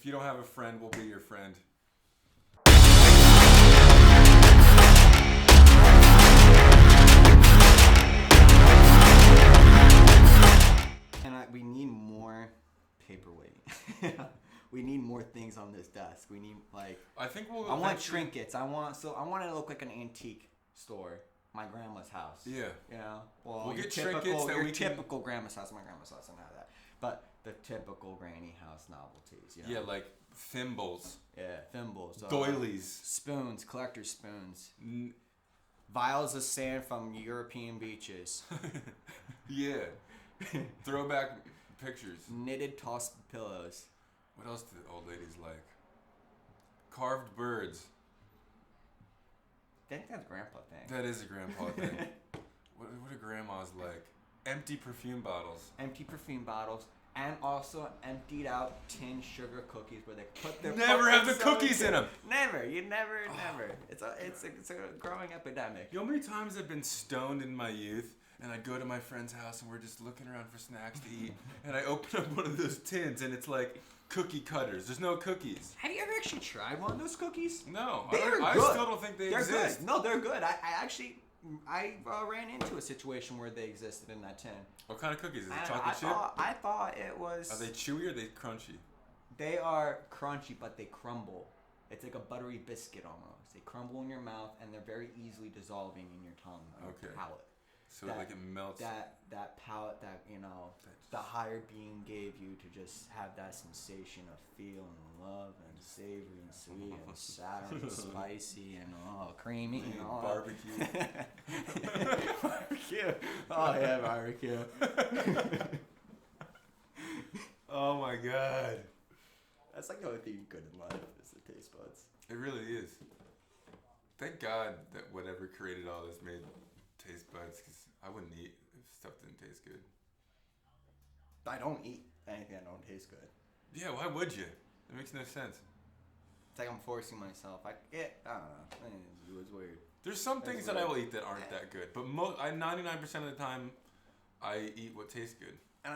If you don't have a friend, we'll be your friend. And we need more paperweight. We need more things on this desk. We need I think we'll. I want trinkets. I want it to look like an antique store. My grandma's house. Yeah. You know. Well, we'll get typical, trinkets that your we typical grandma's house. My grandma's house doesn't have that. But the typical granny house novelties. You know? Yeah, like thimbles. Yeah, thimbles. Doilies. Spoons, collector's spoons. Vials of sand from European beaches. Yeah. Throwback pictures. Knitted tossed pillows. What else do old ladies like? Carved birds. I think that's a grandpa thing. That is a grandpa thing. What do grandmas like? Empty perfume bottles. Empty perfume bottles. And also emptied out tin sugar cookies where they put their Never have the cookies in them. Never. You never. It's a growing epidemic. You know how many times I've been stoned in my youth and I go to my friend's house and we're just looking around for snacks to eat and I open up one of those tins and it's like cookie cutters. There's no cookies. Have you ever actually tried one of those cookies? No. They're I good. still don't think They're exist. good. No, they're good. I ran into a situation where they existed in that tin. What kind of cookies? Is it And chocolate chip? I thought it was... Are they chewy or are they crunchy? They are crunchy, but they crumble. It's like a buttery biscuit almost. They crumble in your mouth, and they're very easily dissolving in your tongue, your palate. So it melts. That palate that, the higher being gave you to just have that sensation of feeling love and savory and sweet and sour and spicy and creamy and all barbecue. Barbecue. Oh yeah, barbecue. Oh my god. That's like the only thing good in life is the taste buds. It really is. Thank God that whatever created all this made taste buds, because I wouldn't eat if stuff didn't taste good. I don't eat anything that don't taste good. Yeah, why would you? It makes no sense. It's like I'm forcing myself. I don't know. It was weird. There's some things that I will eat that aren't that good, but 99% of the time, I eat what tastes good. And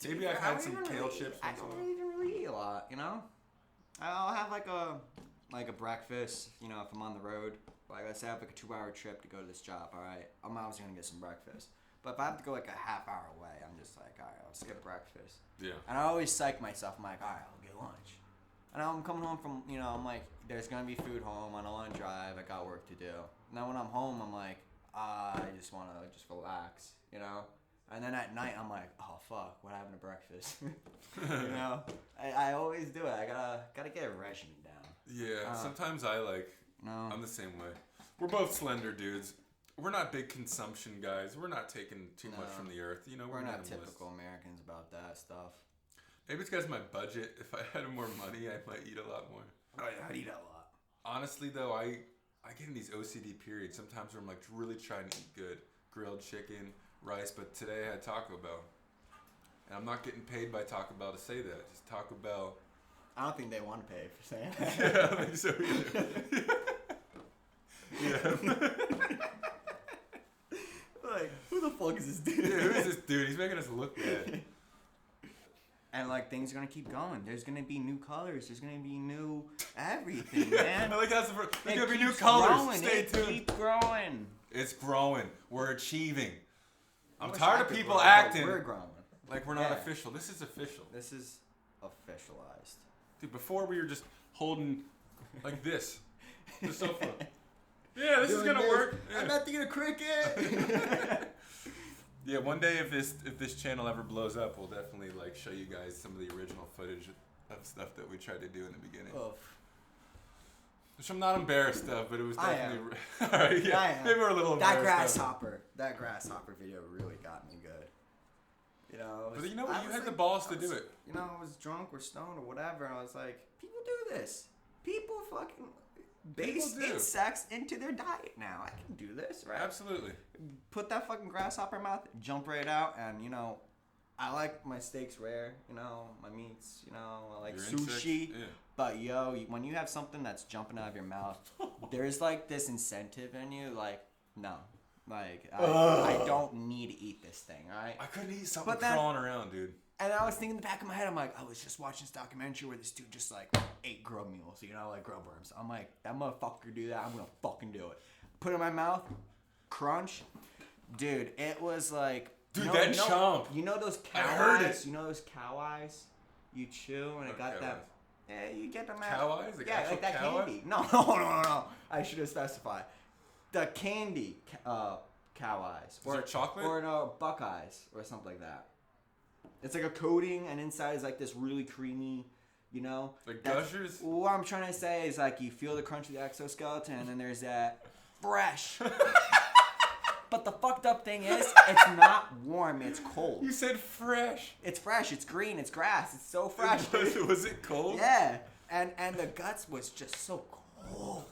Maybe I've had some kale chips. I don't even really eat a lot, I'll have like a breakfast, if I'm on the road. Like let's say I have like a 2-hour trip to go to this job. All right, I'm obviously gonna get some breakfast. But if I have to go like a half hour away, I'm just like, all right, I'll skip breakfast. Yeah. And I always psych myself. I'm like, all right, I'll get lunch. And I'm coming home from, I'm like, there's gonna be food home. I don't want to drive. I got work to do. Now when I'm home, I'm like, I just want to just relax, And then at night, I'm like, oh fuck, what happened to breakfast? I always do it. I gotta get a regimen down. Yeah. Sometimes I'm the same way. We're both slender dudes. We're not big consumption guys. We're not taking too much from the earth. We're not typical Americans about that stuff. Maybe it's because my budget. If I had more money, I might eat a lot more. Oh yeah, I'd eat a lot. Honestly, though, I get in these OCD periods sometimes where I'm like really trying to eat good. Grilled chicken, rice, but today I had Taco Bell. And I'm not getting paid by Taco Bell to say that. Just Taco Bell. I don't think they want to pay for saying that. Yeah, I don't think so either. Yeah. Like, who the fuck is this dude? Yeah, who is this dude? He's making us look bad. And things are gonna keep going. There's gonna be new colors. There's gonna be new everything, man. I like that's there's gonna be new colors. Growing. Stay tuned. Keep growing. It's growing. We're achieving. I'm tired of people acting. We're growing. Like we're not official. This is official. This is officialized. Dude, before we were just holding like this. The sofa. Yeah, this is gonna work. Yeah. I'm not thinking of cricket. Yeah, one day if this channel ever blows up, we'll definitely show you guys some of the original footage of stuff that we tried to do in the beginning. Oof. Which I'm not embarrassed of, but it was definitely. I am. All right, yeah. I am. Maybe we're a little embarrassed. That grasshopper video really got me good. But you know what? You had the balls to do it. I was drunk or stoned or whatever, and I was like, people do this. People fucking base insects into their diet now. I can do this, right? Absolutely. Put that fucking grasshopper in my mouth, jump right out, and I like my steaks rare, my meats, I like your sushi. Yeah. But when you have something that's jumping out of your mouth, there's this incentive in you, no. I don't need to eat this thing, alright? I couldn't eat something crawling around, dude. And I was thinking in the back of my head, I'm like, I was just watching this documentary where this dude just like ate grub mules, like grub worms. I'm like, that motherfucker do that, I'm gonna fucking do it. Put it in my mouth, crunch. Dude, it was like... Dude, chomp. You know those cow I heard eyes? it. You know those cow eyes? You chew and it got that... Yeah, you get them out. Cow eyes? Like that cow candy. No. I should have specified. The candy cow eyes. Or chocolate? Or no, Buckeyes or something like that. It's like a coating and inside is like this really creamy, Like Gushers? What I'm trying to say is like you feel the crunch of the exoskeleton and then there's that fresh. But the fucked up thing is, it's not warm, it's cold. You said fresh. It's fresh, it's green, it's grass, it's so fresh. Was it cold? Yeah. And the guts was just so cold.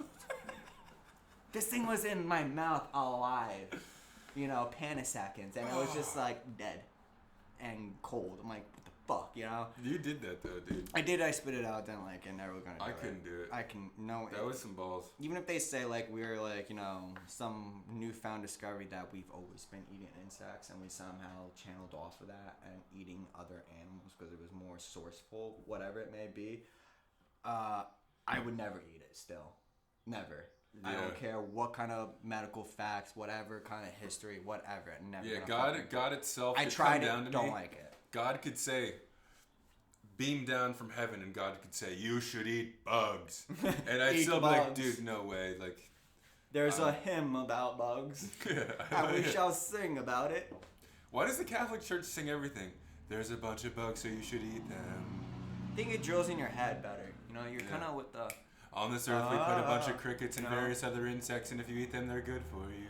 This thing was in my mouth alive, panaseconds, and it was just like dead and cold. I'm like, what the fuck, You did that though, dude. I did. I spit it out. Then like, and never gonna do it. I couldn't do it. I can no. That was some balls. Even if they say like we're like some newfound discovery that we've always been eating insects and we somehow channeled off of that and eating other animals because it was more sourceful, whatever it may be. I would never eat it. Still, never. Yeah. I don't care what kind of medical facts, whatever kind of history, whatever. Never. Yeah, God itself. I tried it. Don't like it. God could say, beam down from heaven, and God could say, you should eat bugs, and I'd still be like, dude, no way. Like, there's a hymn about bugs. And we shall sing about it. Why does the Catholic Church sing everything? There's a bunch of bugs, so you should eat them. I think it drills in your head better. You're kind of with the. On this earth, we put a bunch of crickets and various other insects, and if you eat them, they're good for you.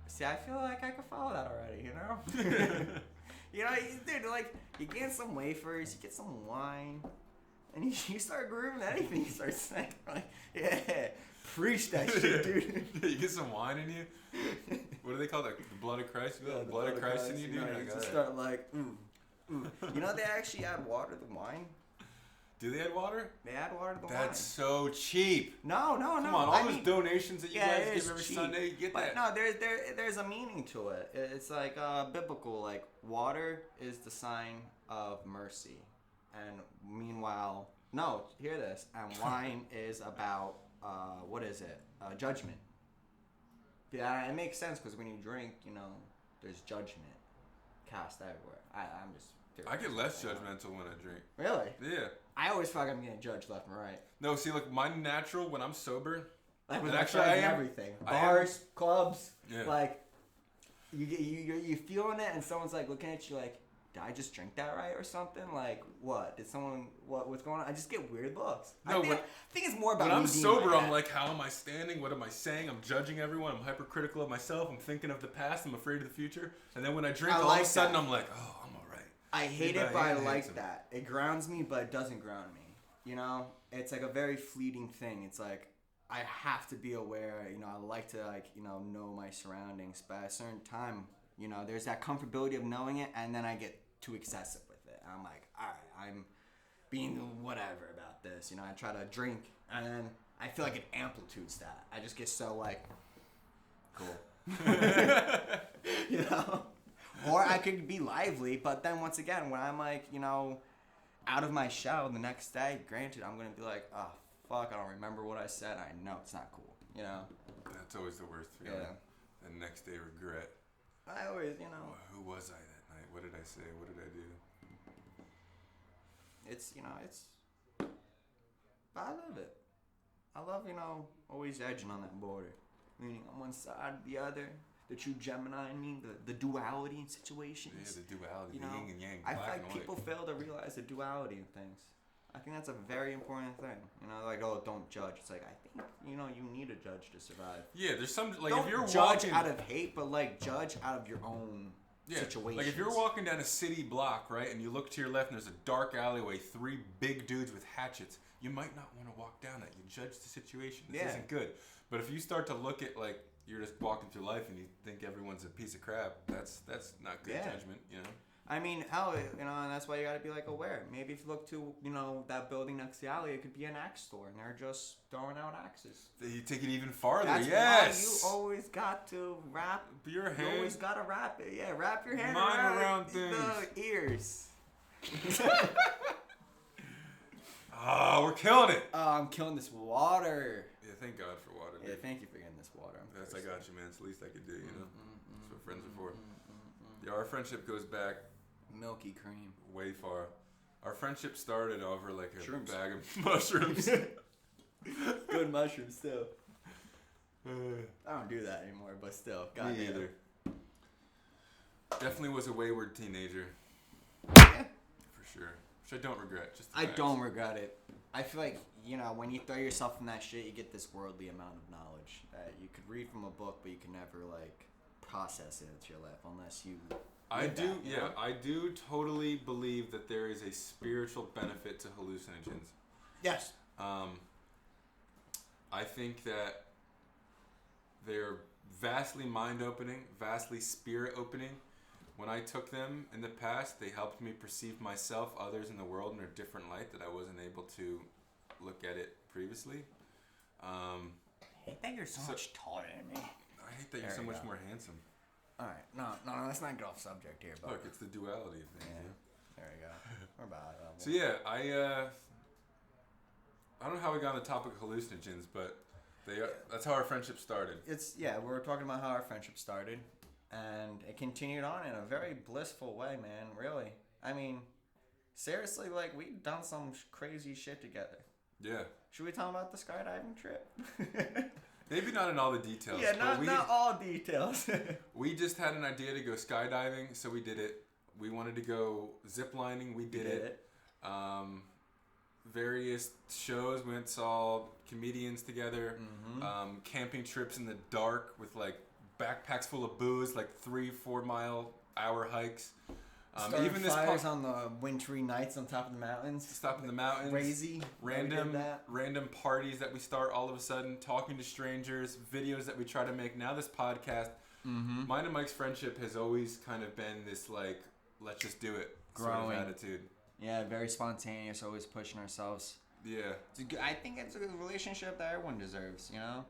See, I feel like I could follow that already, dude, like, you get some wafers, you get some wine, and you start grooving anything you start saying. Like, yeah, preach that shit, dude. You get some wine in you? What do they call that? The blood of Christ? You got the blood of Christ in you, dude? You just start like, they actually add water to the wine. Do they add water? They add water to the wine. That's so cheap. No. Come on, all those donations that you guys give every Sunday, you get that. No, there's a meaning to it. It's like biblical. Like water is the sign of mercy, and meanwhile, hear this. And wine is about what is it? Judgment. Yeah, it makes sense because when you drink, there's judgment cast everywhere. I'm just. I get less judgmental when I drink. Really? Yeah. I always feel like I'm getting judged left and right. No, see, like my natural when I'm sober. Like with actually I am everything. Bars, clubs. Yeah. Like you feeling it, and someone's like looking at you like, did I just drink that right or something? Like what? Did someone what's going on? I just get weird looks. No, I think it's more about when I'm sober. I'm like, how am I standing? What am I saying? I'm judging everyone. I'm hypercritical of myself. I'm thinking of the past. I'm afraid of the future. And then when I drink, all of a sudden I'm like, oh, I'm all right. I hate it, but I like that. It grounds me, but it doesn't ground me. It's like a very fleeting thing. It's like I have to be aware. I like to know my surroundings, but at a certain time, there's that comfortability of knowing it, and then I get too excessive with it. I'm like, all right, I'm being whatever about this. I try to drink, and then I feel like it amplitudes that. I just get so like, cool. Or I could be lively, but then once again, when I'm like, out of my shell the next day, granted, I'm going to be like, oh, fuck, I don't remember what I said. I know it's not cool, That's always the worst feeling. Yeah. The next day regret. I always, Well, who was I that night? What did I say? What did I do? It's, I love it. I love, always edging on that border. Meaning on one side, the other. The true Gemini in me, the duality in situations. Yeah, the duality, the yin and yang, I feel like people fail to realize the duality in things. I think that's a very important thing. Like, oh, don't judge. It's like, I think, you need a judge to survive. Yeah, there's some, like, don't if you're judge out of hate, but, like, judge out of your own situation. Like, if you're walking down a city block, right, and you look to your left and there's a dark alleyway, 3 big dudes with hatchets, you might not want to walk down that. You judge the situation. This isn't good. But if you start to look at, like, you're just walking through life and you think everyone's a piece of crap, that's not good judgment, I mean, hell, you know, and that's why you gotta be like aware. Maybe if you look to, you know, that building next to the alley, it could be an axe store, and they're just throwing out axes. You take it even farther. That's yes. why you always got to wrap your hand. You always gotta wrap it. Yeah, wrap your hand around things. The ears. Oh, we're killing it. Oh, I'm killing this water. Yeah, thank God for water. Yeah, thank you for getting this water. Yes, I got you, man. It's the least I could do, you know? That's what friends are for. Yeah, our friendship goes back milky cream. Way far. Our friendship started over like a Shrooms. bag of mushrooms. Good mushrooms, still. I don't do that anymore, but still. God Me either. Definitely was a wayward teenager. Yeah. For sure. Which I don't regret. I don't regret it. I feel like, you know, when you throw yourself in that shit, you get this worldly amount of knowledge that you could read from a book, but you can never, like, process it into your life unless you... I do totally believe that there is a spiritual benefit to hallucinogens. Yes. I think that they're vastly mind-opening, vastly spirit-opening. When I took them in the past, they helped me perceive myself, others in the world in a different light that I wasn't able to look at it previously. I hate that you're so much taller than me. I hate that you're so much more handsome. All right, no, let's not get off subject here. But look, it's the duality of things. Yeah. There you go. We're about So yeah, I don't know how we got on the topic of hallucinogens, but that's how our friendship started. We were talking about how our friendship started, and it continued on in a very blissful way, man. Really, I mean, seriously, like we've done some crazy shit together. Yeah. Should we talk about the skydiving trip? Maybe not in all the details. Yeah, not all details. We just had an idea to go skydiving, so we did it. We wanted to go ziplining, we did it. Various shows, we went and saw comedians together. Mm-hmm. Camping trips in the dark with like backpacks full of booze, like 3-4 mile hour hikes. Even this fires on the wintry nights on top of the mountains. Stop in the mountains. Crazy. Random parties that we start all of a sudden, talking to strangers, videos that we try to make. Now this podcast, mine and Mike's friendship has always kind of been this like, let's just do it sort of attitude. Yeah, very spontaneous, always pushing ourselves. Yeah. I think it's a relationship that everyone deserves, you know?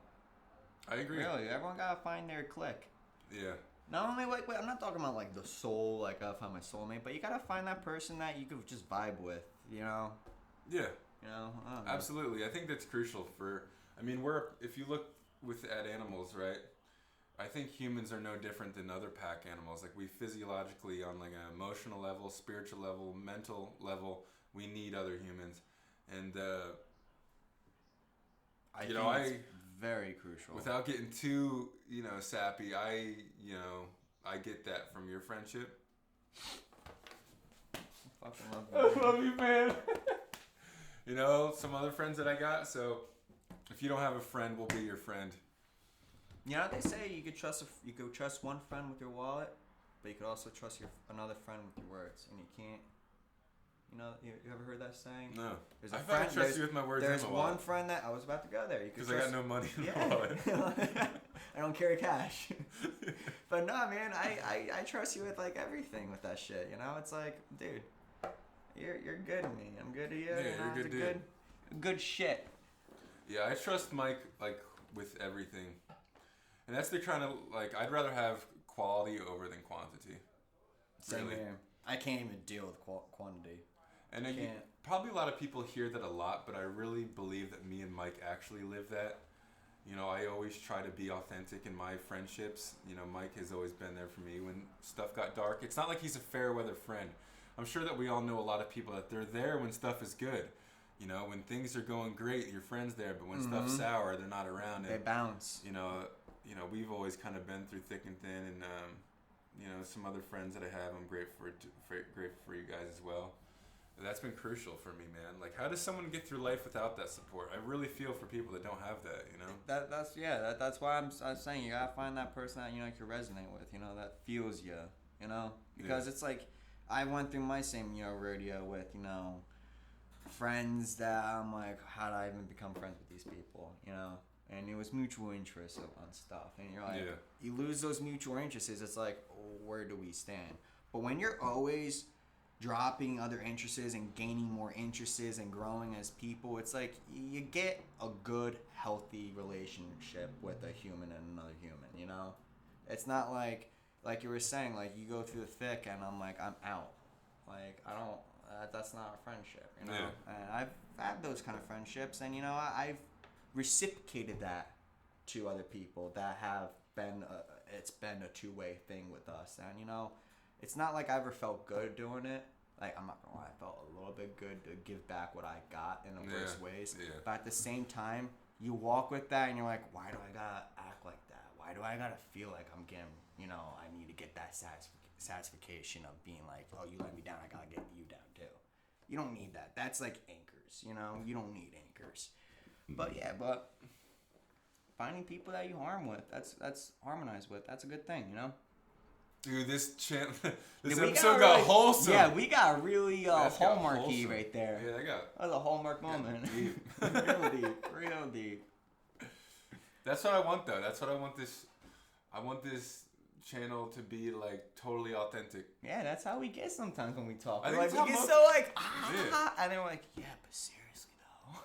I agree. Really, everyone gotta find their clique. Yeah. Not only like, I'm not talking about like the soul, like I gotta find my soulmate, but you gotta find that person that you could just vibe with, you know? Yeah. You know? I don't know. Absolutely. I think that's crucial if you look at animals, right? I think humans are no different than other pack animals. Like we physiologically, on like an emotional level, spiritual level, mental level, we need other humans. And, I think it's very crucial. Without getting too, sappy, I get that from your friendship. I fucking love you, man. Some other friends that I got. So if you don't have a friend, we'll be your friend. You know what they say? You could trust one friend with your wallet, but you could also trust another friend with your words, and you can't. You ever heard that saying? No. I trust you with my words. There's one friend that I was about to go there. Because I got no money in the wallet. I don't carry cash. But no, man, I trust you with like everything with that shit. It's like, dude, you're good to me. I'm good to you. Yeah, you're good, dude. Good shit. Yeah, I trust Mike like with everything. And that's the kind of, like, I'd rather have quality over than quantity. Same here. I can't even deal with quantity. And probably a lot of people hear that a lot, but I really believe that me and Mike actually live that. I always try to be authentic in my friendships. Mike has always been there for me when stuff got dark. It's not like he's a fair weather friend. I'm sure that we all know a lot of people that they're there when stuff is good. When things are going great, your friend's there, but when stuff's sour, they're not around. They bounce. We've always kind of been through thick and thin, and some other friends that I have, I'm grateful for you guys as well. That's been crucial for me, man. Like, how does someone get through life without that support? I really feel for people that don't have that. That's why I'm saying you gotta find that person that you can resonate with, that feels you, because it's like I went through my same rodeo with friends that I'm like, how did I even become friends with these people, And it was mutual interest on stuff, and you're like, you lose those mutual interests. It's like, where do we stand? But when you're always dropping other interests and gaining more interests and growing as people, it's like you get a good, healthy relationship with a human and another human, you know? It's not like you were saying, like, you go through the thick and I'm like, I'm out. Like, I don't, that's not a friendship, you know? Yeah. And I've had those kind of friendships, and, you know, I've reciprocated that to other people that have been, it's been a two-way thing with us. And, you know, it's not like I ever felt good doing it. Like, I'm not gonna lie, I felt a little bit good to give back what I got in the worst ways. Yeah. But at the same time, you walk with that and you're like, why do I gotta act like that? Why do I gotta feel like I'm getting, you know, I need to get that satisfaction of being like, oh, you let me down, I gotta get you down too. You don't need that. That's like anchors, you know? You don't need anchors. But yeah, finding people that you that's harmonize with, that's a good thing, you know? Dude, this Dude, episode got wholesome. Yeah, we got really That's got hallmarky wholesome. right there. Yeah, that was a hallmark moment. deep. real deep. That's what I want, though. That's what I want this. I want this channel to be like totally authentic. Yeah, that's how we get sometimes when we talk. I We're think like, we it's get how so like, and then we're like, yeah, but seriously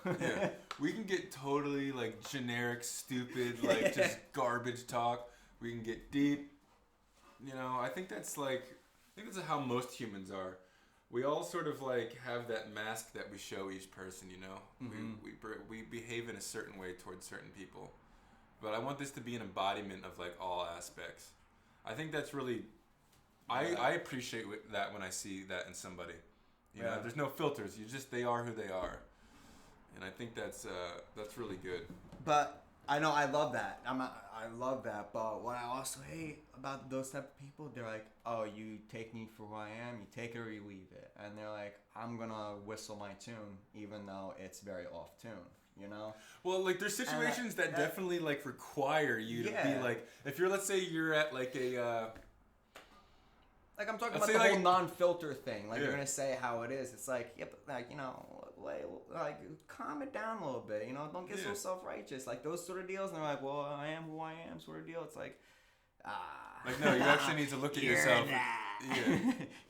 though. Yeah, we can get totally like generic, stupid, like just garbage talk. We can get deep. You know, I think that's how most humans are. We all sort of like have that mask that we show each person. You know, we behave in a certain way towards certain people. But I want this to be an embodiment of like all aspects. I think that's really, I appreciate that when I see that in somebody. You know, there's no filters. They are who they are, and I think that's really good. But I know I love that. I love that. But what I also hate about those type of people, they're like, oh, you take me for who I am. You take it or you leave it. And they're like, I'm gonna whistle my tune, even though it's very off tune. You know? Well, like there's situations that definitely like require you to be like, if let's say you're at like a. Like I'm talking about the whole non-filter thing. Like you're gonna say how it is. It's like, yeah, but like, you know, like calm it down a little bit. You know, don't get so self-righteous. Like those sort of deals. And they're like, well, I am who I am, sort of deal. It's like, like no, you actually need to look at yourself.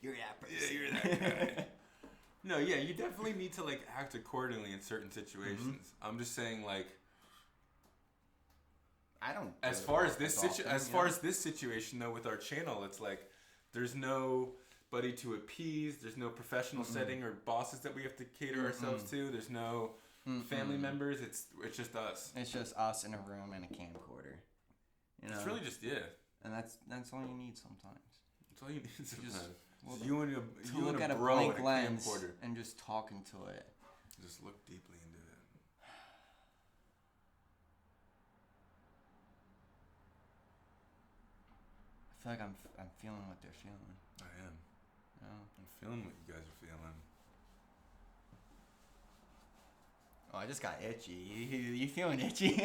You're that person. Yeah, you're that guy. No, yeah, you definitely need to like act accordingly in certain situations. I'm just saying, like, I don't. As far as this situation though, with our channel, it's like there's nobody to appease. There's no professional setting or bosses that we have to cater ourselves to. There's no family members. It's just us. It's just us in a room and a camcorder. You know? It's really just And that's all you need sometimes. That's all you need sometimes. Well, you and look at a bro blank and lens camcorder. and just talk into it. Just look deeply into it. I feel like I'm feeling what they're feeling. I am. Yeah. I'm feeling what you guys are feeling. Oh, I just got itchy. You feeling itchy?